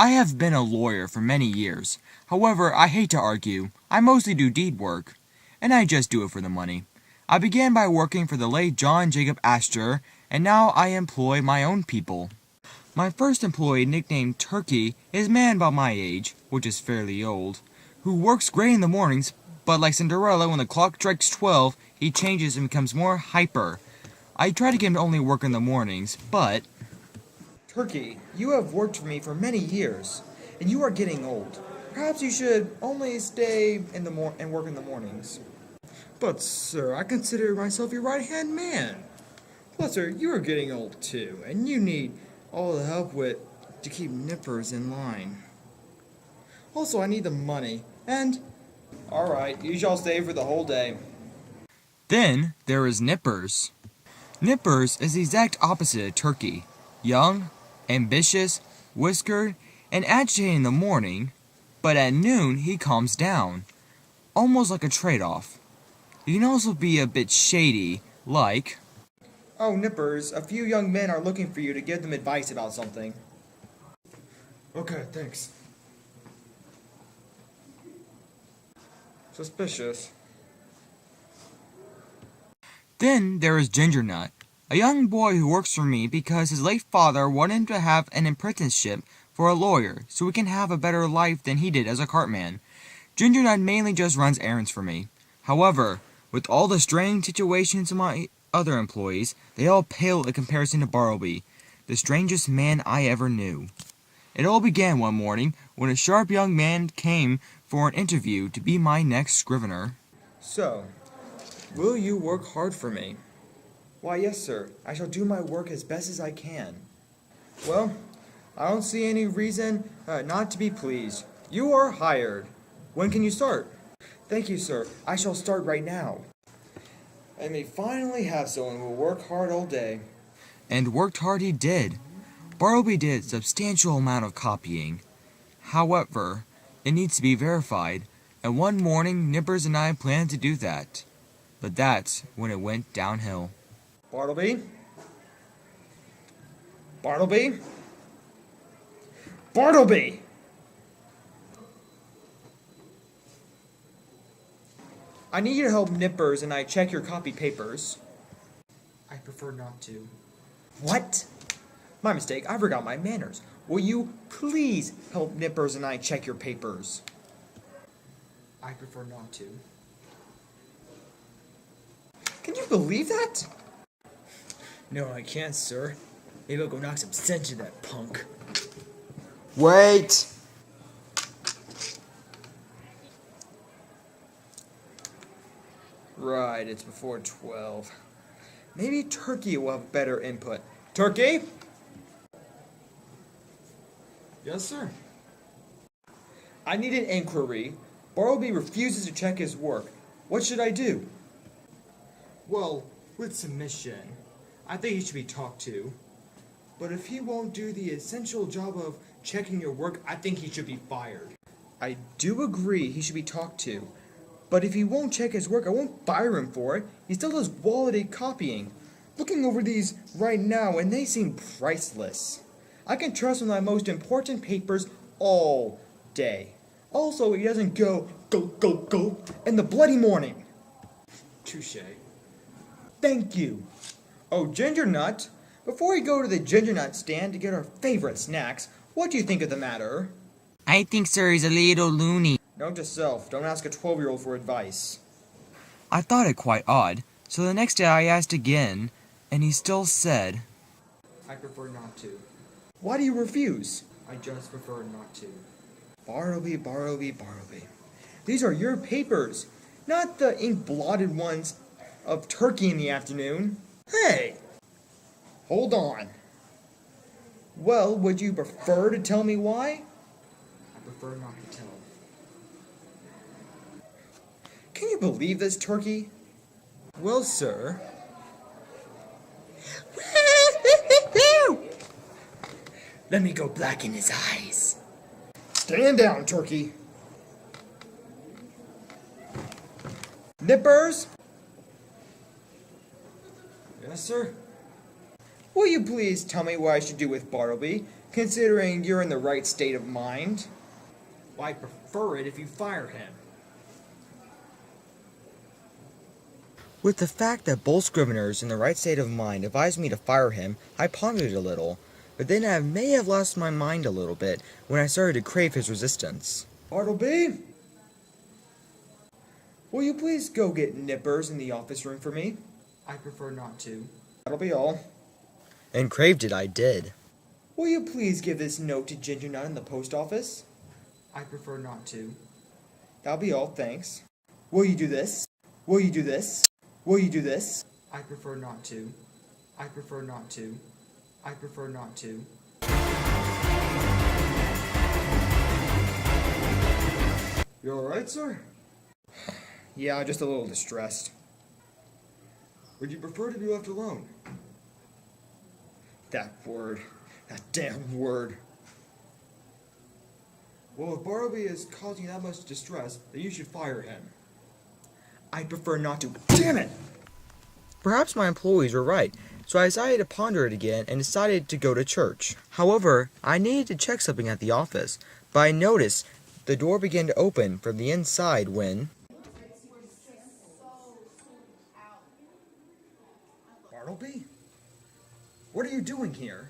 I have been a lawyer for many years. However, I hate to argue. I mostly do deed work, and I just do it for the money. I began by working for the late John Jacob Astor, and now I employ my own people. My first employee, nicknamed Turkey, is a man about my age, which is fairly old, who works great in the mornings, but like Cinderella, when the clock strikes 12, he changes and becomes more hyper. I try to get him to only work in the mornings, but... Turkey, you have worked for me for many years, and you are getting old. Perhaps you should only stay in the and work in the mornings. But, sir, I consider myself your right-hand man. Plus, sir, you are getting old too, and you need all the help to keep nippers in line. Also, I need the money, and... Alright, you shall stay for the whole day. Then there is Nippers. Nippers is the exact opposite of Turkey. Young, ambitious, whiskered, and agitated in the morning, but at noon he calms down, almost like a trade-off. He can also be a bit shady, like... Oh, Nippers, a few young men are looking for you to give them advice about something. Okay, thanks. Suspicious. Then there is Ginger Nut, a young boy who works for me because his late father wanted him to have an apprenticeship for a lawyer so he can have a better life than he did as a cartman. Ginger Nut mainly just runs errands for me. However, with all the strange situations of my other employees, they all pale in comparison to Bartleby, the strangest man I ever knew. It all began one morning when a sharp young man came for an interview to be my next scrivener. So, will you work hard for me? Why, yes, sir. I shall do my work as best as I can. Well, I don't see any reason not to be pleased. You are hired. When can you start? Thank you, sir. I shall start right now. I may finally have someone who will work hard all day. And worked hard he did. Bartleby did a substantial amount of copying. However, it needs to be verified, and one morning Nippers and I planned to do that. But that's when it went downhill. Bartleby? Bartleby? Bartleby! I need you to help Nippers and I check your copy papers. I prefer not to. What? My mistake, I forgot my manners. Will you please help Nippers and I check your papers? I prefer not to. Can you believe that? No, I can't, sir. Maybe I'll go knock some sense into that punk. Wait! Right, it's before 12. Maybe Turkey will have better input. Turkey? Yes, sir. I need an inquiry. Bartleby refuses to check his work. What should I do? Well, with submission, I think he should be talked to. But if he won't do the essential job of checking your work, I think he should be fired. I do agree he should be talked to. But if he won't check his work, I won't fire him for it. He still does quality copying. Looking over these right now, and they seem priceless. I can trust him with my most important papers all day. Also, he doesn't go in the bloody morning. Touche. Thank you. Oh, Ginger Nut, before we go to the Ginger Nut stand to get our favorite snacks, what do you think of the matter? I think sir he's a little loony. Note to self, don't ask a 12-year-old for advice. I thought it quite odd, so the next day I asked again, and he still said, I prefer not to. Why do you refuse? I just prefer not to. Bartleby, Bartleby, Bartleby. These are your papers, not the ink-blotted ones of Turkey in the afternoon. Hey! Hold on. Well, would you prefer to tell me why? I prefer not to tell. Can you believe this, Turkey? Well, sir. Let me go blacken his eyes. Stand down, Turkey. Nippers? Yes, sir. Will you please tell me what I should do with Bartleby? considering you're in the right state of mind. Well, I prefer it if you fire him. With the fact that both Scriveners in the right state of mind advised me to fire him, I pondered a little, but then I may have lost my mind a little bit when I started to crave his resistance. Bartleby? Will you please go get nippers in the office room for me? I prefer not to. That'll be all. And craved it I did. Will you please give this note to Ginger Nut in the post office? I prefer not to. That'll be all, thanks. Will you do this? Will you do this? Will you do this? I prefer not to. I prefer not to. I prefer not to. You alright, sir? Yeah, just a little distressed. Would you prefer to be left alone? That word. That damn word. Well, if Bartleby is causing that much distress, then you should fire him. I prefer not to. Damn it! Perhaps my employees were right, so I decided to ponder it again and decided to go to church. However, I needed to check something at the office, but I noticed the door began to open from the inside when... Bartleby? What are you doing here?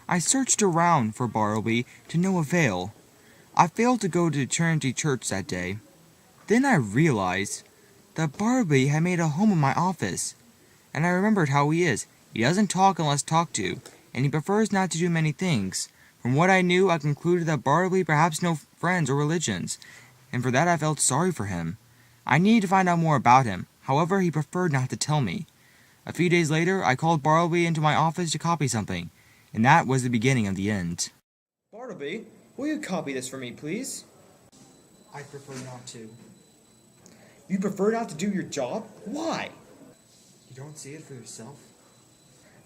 I searched around for Bartleby to no avail. I failed to go to Trinity Church that day. Then I realized that Bartleby had made a home in my office, and I remembered how he is. He doesn't talk unless talked to, and he prefers not to do many things. From what I knew, I concluded that Bartleby perhaps no friends or religions, and for that I felt sorry for him. I needed to find out more about him. However, he preferred not to tell me. A few days later, I called Bartleby into my office to copy something, and that was the beginning of the end. Bartleby, will you copy this for me, please? I prefer not to. You prefer not to do your job? Why? You don't see it for yourself?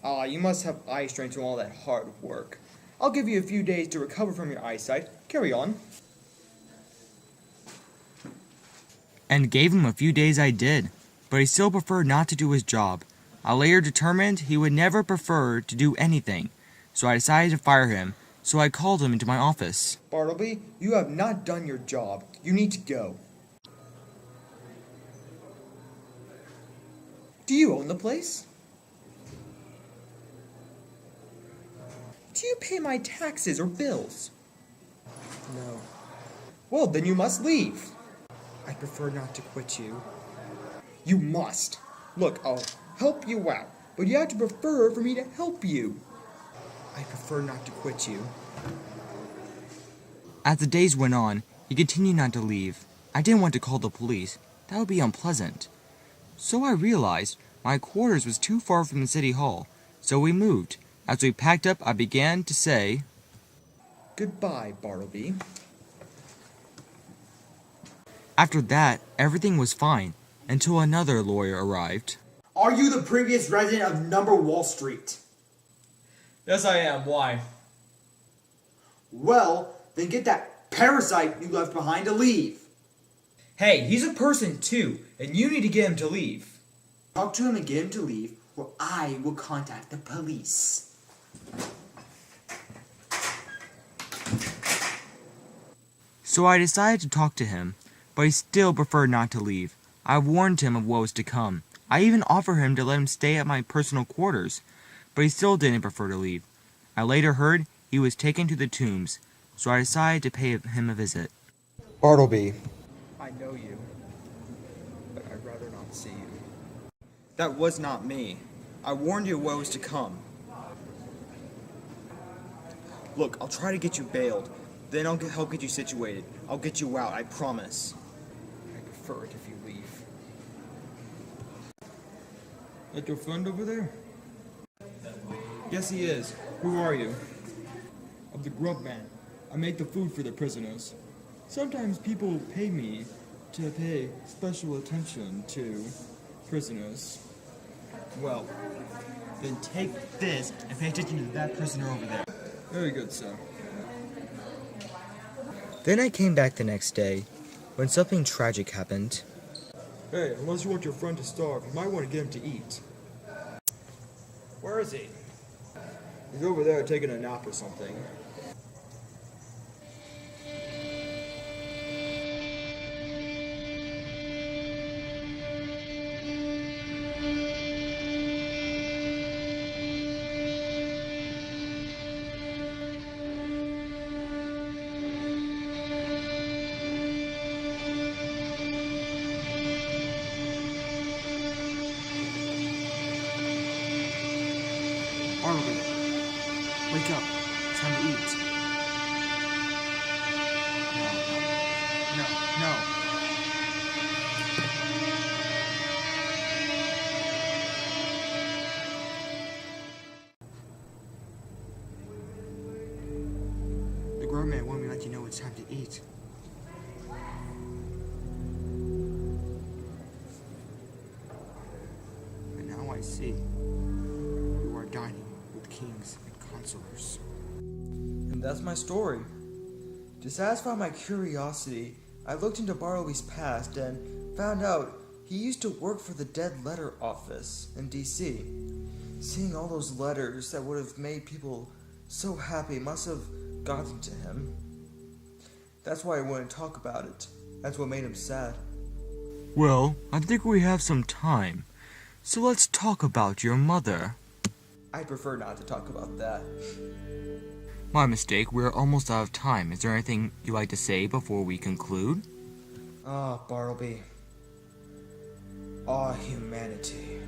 Ah, you must have eye strain from all that hard work. I'll give you a few days to recover from your eyesight. Carry on. And gave him a few days I did, but he still preferred not to do his job. I later determined he would never prefer to do anything, so I decided to fire him, so I called him into my office. Bartleby, you have not done your job. You need to go. Do you own the place? Do you pay my taxes or bills? No. Well, then you must leave. I prefer not to quit you. You must. Look, I'll help you out, but you have to prefer for me to help you. I prefer not to quit you. As the days went on, he continued not to leave. I didn't want to call the police. That would be unpleasant. So I realized my quarters was too far from the city hall, so we moved. As we packed up, I began to say, Goodbye, Bartleby. After that, everything was fine, until another lawyer arrived. Are you the previous resident of Number Wall Street? Yes, I am. Why? Well, then get that parasite you left behind to leave. Hey, he's a person too, and you need to get him to leave. Talk to him and get him to leave, or I will contact the police. So I decided to talk to him, but he still preferred not to leave. I warned him of what was to come. I even offered him to let him stay at my personal quarters, but he still didn't prefer to leave. I later heard he was taken to the Tombs, so I decided to pay him a visit. Bartleby. I know you, but I'd rather not see you. That was not me. I warned you of what was to come. Look, I'll try to get you bailed. Then I'll help get you situated. I'll get you out, I promise. I prefer it if you leave. That your friend over there? Yes, he is. Who are you? Of the Grub Man. I make the food for the prisoners. Sometimes people pay me to pay special attention to prisoners. Well, then take this and pay attention to that prisoner over there. Very good, sir. Then I came back the next day, when something tragic happened. Hey, unless you want your friend to starve, you might want to get him to eat. Where is he? He's over there taking a nap or something. Bartleby, wake up. It's time to eat. No, no, no. The grown man wanted me to let you know it's time to eat. But now I see. You are dining with kings and consulars. And that's my story. To satisfy my curiosity, I looked into Bartleby's past and found out he used to work for the Dead Letter Office in DC. Seeing all those letters that would have made people so happy must have gotten to him. That's why I wouldn't talk about it. That's what made him sad. Well, I think we have some time. So let's talk about your mother. I prefer not to talk about that. My mistake, we're almost out of time. Is there anything you'd like to say before we conclude? Ah, Bartleby. Ah, humanity.